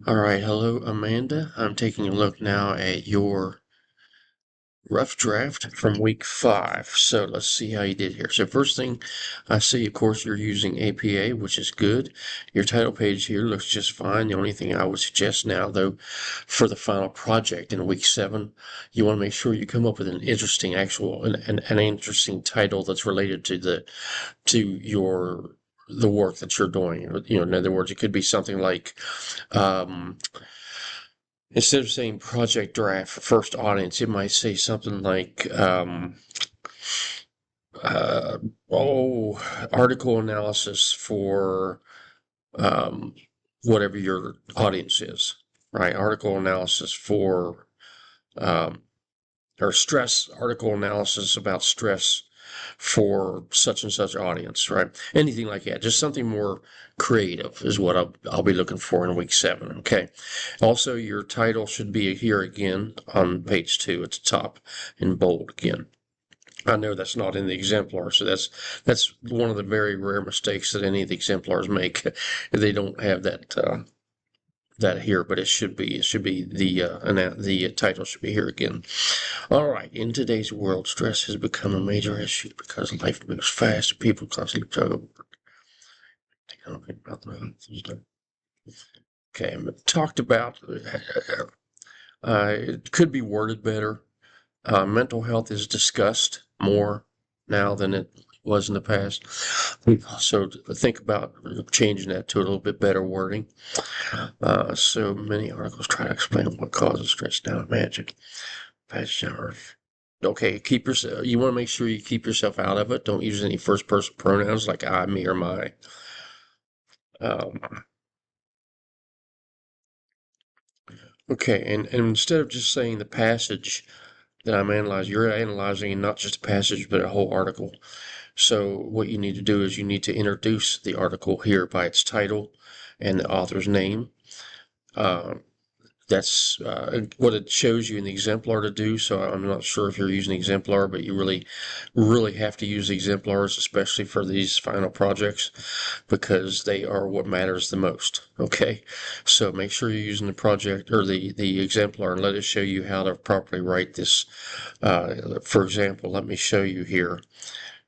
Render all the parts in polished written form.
All right, hello, Amanda. I'm taking a look now at your rough draft from week 5. So let's see how you did here. So first thing I see, of course, you're using APA, which is good. Your title page here looks just fine. The only thing I would suggest now, though, for the final project in week 7, you want to make sure you come up with an interesting an interesting title that's related to the work that you're doing. In other words, it could be something like um, instead of saying project draft for first audience, it might say something like, uh, article analysis for um, whatever your audience is, right? Article analysis for, um, or stress, article analysis about stress for such and such audience, right? Anything like that. Just something more creative is what I'll be looking for in week 7. Okay. Also, your title should be here again on page 2 at the top in bold again. I know that's not in the exemplar, so that's one of the very rare mistakes that any of the exemplars make. They don't have that here, but it should be the title should be here again. All right. In today's world, stress has become a major issue because life moves fast and people constantly struggle. Okay, talked about. It could be worded better. Mental health is discussed more now than it was in the past. So think about changing that to a little bit better wording. So many articles try to explain what causes stress. Now imagine. Okay, keep yourself. You want to make sure you keep yourself out of it. Don't use any first-person pronouns like I, me, or my. Um, okay, and instead of just saying the passage that I'm analyzing, you're analyzing not just a passage but a whole article. So what you need to do is you need to introduce the article here by its title and the author's name. Uh, that's what it shows you in the exemplar to do. So I'm not sure if you're using the exemplar, but you really have to use the exemplars, especially for these final projects, because they are what matters the most. Okay, so make sure you're using the project or the exemplar, and let us show you how to properly write this. For example, let me show you here.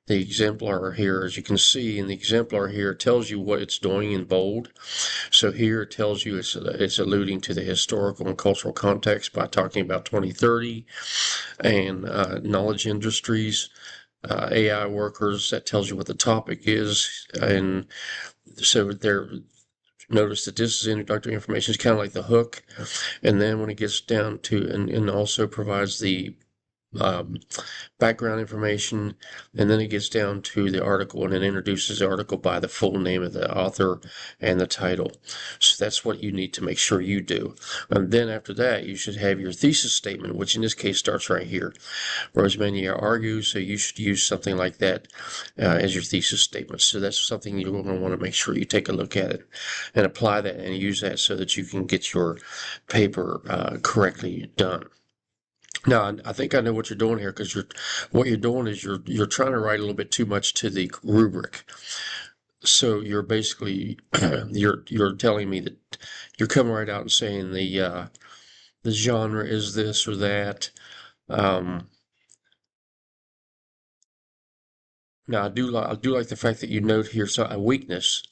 The exemplar here, as you can see in the exemplar here, tells you what it's doing in bold. So here it tells you it's alluding to the historical and cultural context by talking about 2030 and knowledge industries, AI workers. That tells you what the topic is. And so there, notice that this is introductory information. It's kind of like the hook. And then when it gets down to, and also provides the um, background information, and then it gets down to the article and it introduces the article by the full name of the author and the title. So that's what you need to make sure you do. And then after that, you should have your thesis statement, which in this case starts right here. Rosemania argues, so you should use something like that as your thesis statement. So that's something you're going to want to make sure you take a look at it and apply that and use that so that you can get your paper correctly done. Now, I think I know what you're doing here because what you're doing is you're trying to write a little bit too much to the rubric. So you're basically you're telling me that you're coming right out and saying the genre is this or that. Um, Now I do like the fact that you note here so a weakness.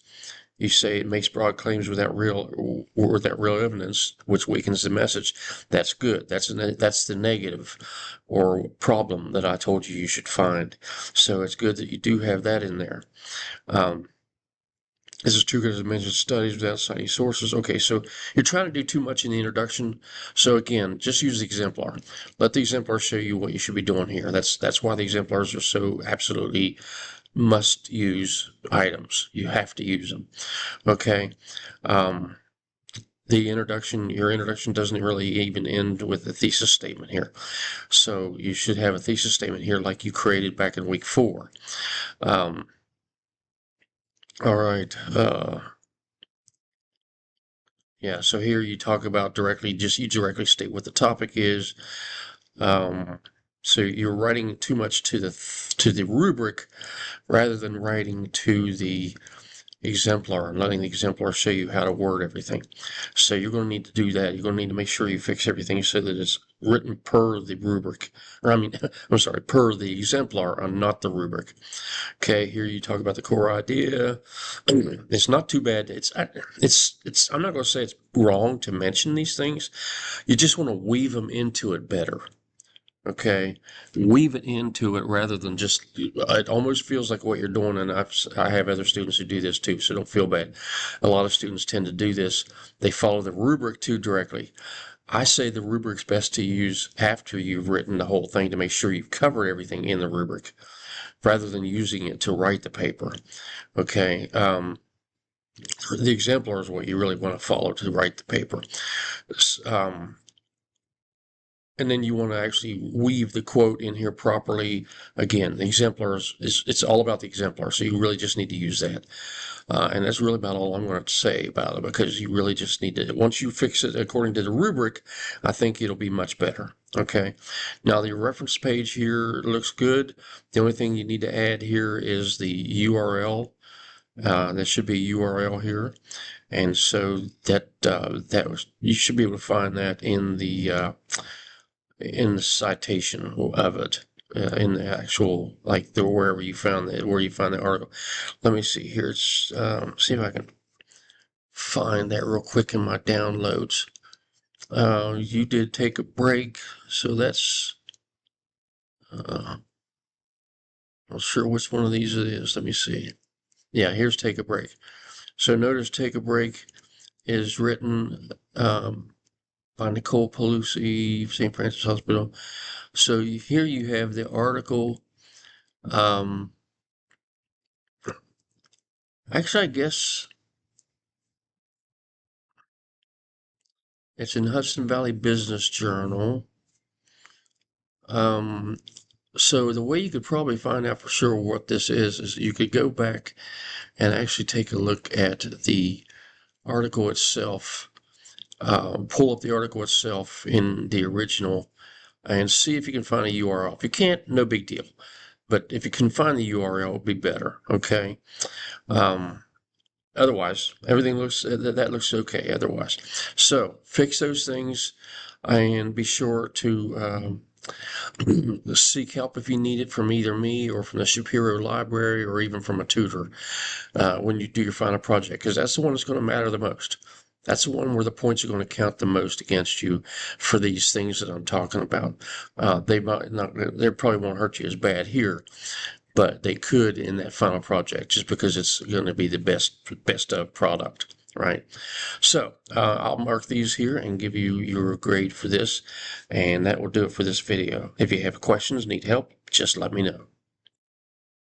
You say it makes broad claims without real evidence, which weakens the message. That's good. That's the negative or problem that I told you should find. So it's good that you do have that in there. Um, this is true because it mentions studies without citing sources. Okay, so you're trying to do too much in the introduction. So again, just use the exemplar. Let the exemplar show you what you should be doing here. That's why the exemplars are so absolutely must use items. You have to use them. Okay. Um, your introduction doesn't really even end with a thesis statement here. So you should have a thesis statement here like you created back in week 4. Um, all right. Yeah, so here you talk about you directly state what the topic is. Um, so you're writing too much to the rubric rather than writing to the exemplar and letting the exemplar show you how to word everything. So you're going to need to do that. You're going to need to make sure you fix everything so that it's written per the rubric, or I mean, I'm sorry, per the exemplar and not the rubric. Okay, here you talk about the core idea. It's not too bad. I'm not going to say it's wrong to mention these things. You just want to weave them into it better. Okay, weave it into it rather than just, it almost feels like what you're doing, and I have other students who do this too, so don't feel bad. A lot of students tend to do this. They follow the rubric too directly. I say the rubric's best to use after you've written the whole thing to make sure you've covered everything in the rubric rather than using it to write the paper. Okay, the exemplar is what you really want to follow to write the paper. And then you want to actually weave the quote in here properly. Again, the exemplar it's all about the exemplar, so you really just need to use that. And that's really about all I'm going to say about it, because you really just need to, once you fix it according to the rubric, I think it'll be much better. Okay, now the reference page here looks good. The only thing you need to add here is the URL. There should be a URL here, and so you should be able to find that in the citation of it, in the actual, like wherever you found it, where you find the article. Let me see here. It's see if I can find that real quick in my downloads. You did take a break, so that's not sure which one of these it is. Let me see. Yeah, here's take a break. So notice take a break is written by Nicole Pelusi, St. Francis Hospital. So here you have the article. Actually, I guess it's in Hudson Valley Business Journal. So the way you could probably find out for sure what this is you could go back and actually take a look at the article itself. Pull up the article itself in the original and see if you can find a URL. If you can't, no big deal. But if you can find the URL, it'll be better. Okay. Otherwise, everything looks, that looks okay otherwise. So fix those things and be sure to seek help if you need it from either me or from the Shapiro Library or even from a tutor when you do your final project, because that's the one that's going to matter the most. That's the one where the points are going to count the most against you for these things that I'm talking about. They probably won't hurt you as bad here, but they could in that final project, just because it's going to be the best of product, right? So I'll mark these here and give you your grade for this, and that will do it for this video. If you have questions, need help, just let me know.